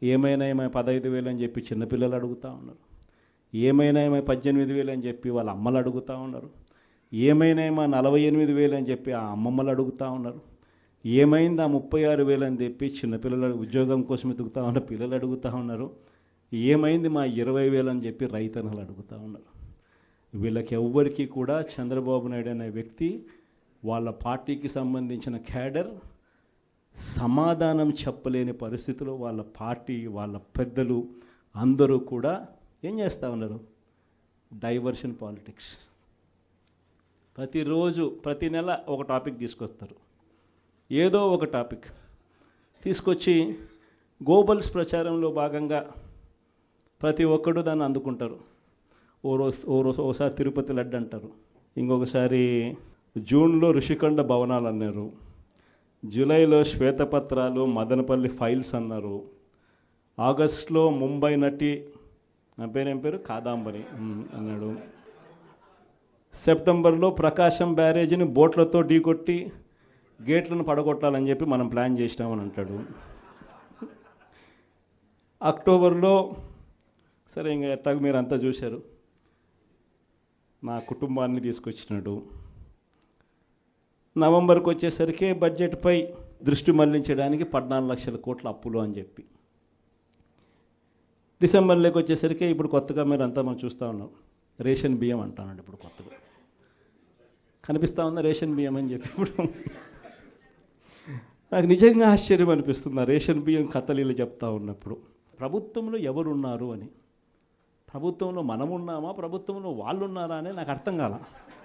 ఏమైనా 15,000 అని చెప్పి చిన్నపిల్లలు అడుగుతూ ఉన్నారు. ఏమైనా 18,000 అని చెప్పి వాళ్ళ అమ్మలు అడుగుతూ ఉన్నారు. ఏమైనా 48,000 అని చెప్పి ఆ అమ్మమ్మలు అడుగుతూ ఉన్నారు. ఏమైంది ఆ 36,000 అని చెప్పి చిన్నపిల్లలు ఉద్యోగం కోసం ఎదుగుతూ ఉన్న పిల్లలు అడుగుతూ ఉన్నారు. ఏమైంది మా 20,000 అని చెప్పి రైతన్నలు అడుగుతూ ఉన్నారు. వీళ్ళకి ఎవ్వరికీ కూడా చంద్రబాబు నాయుడు అనే వ్యక్తి వాళ్ళ పార్టీకి సంబంధించిన క్యాడర్ సమాధానం చెప్పలేని పరిస్థితిలో వాళ్ళ పార్టీ వాళ్ళ పెద్దలు అందరూ కూడా ఏం చేస్తూ ఉన్నారు? Diversion politics. ప్రతిరోజు ప్రతి నెల ఒక టాపిక్ తీసుకొస్తారు. ఏదో ఒక టాపిక్ తీసుకొచ్చి గోబల్స్ ప్రచారంలో భాగంగా ప్రతి ఒక్కడు దాన్ని అందుకుంటారు. ఓసారి తిరుపతి లడ్డు అంటారు, ఇంకొకసారి జూన్లో ఋషికొండ భవనాలు అన్నారు, జూలైలో శ్వేతపత్రాలు మదనపల్లి ఫైల్స్ అన్నారు, ఆగస్టులో ముంబై నటి నా పేరేం పేరు కాదాంబరి అన్నాడు, సెప్టెంబర్లో ప్రకాశం బ్యారేజీని బోట్లతో ఢీకొట్టి గేట్లను పడగొట్టాలని చెప్పి మనం ప్లాన్ చేసినామని అంటాడు. అక్టోబర్లో సరే ఇంకా ఎట్టాగ మీరు అంతా చూశారు, నా కుటుంబాన్ని తీసుకొచ్చినాడు. నవంబర్కి వచ్చేసరికి బడ్జెట్పై దృష్టి మళ్లించడానికి 14 లక్షల కోట్ల అప్పులు అని చెప్పి, డిసెంబర్లోకి వచ్చేసరికి ఇప్పుడు కొత్తగా మీరు అంతా మనం చూస్తూ ఉన్నాం రేషన్ బియ్యం అంటానండి. ఇప్పుడు కొత్తగా కనిపిస్తూ ఉందా రేషన్ బియ్యం అని చెప్పి. ఇప్పుడు నాకు నిజంగా ఆశ్చర్యం అనిపిస్తుంది ఆ రేషన్ బియ్యం కథలీలు చెప్తా ఉన్నప్పుడు. ప్రభుత్వంలో ఎవరున్నారు అని, ప్రభుత్వంలో మనం ఉన్నామా ప్రభుత్వంలో వాళ్ళు ఉన్నారా అని నాకు అర్థం కాల.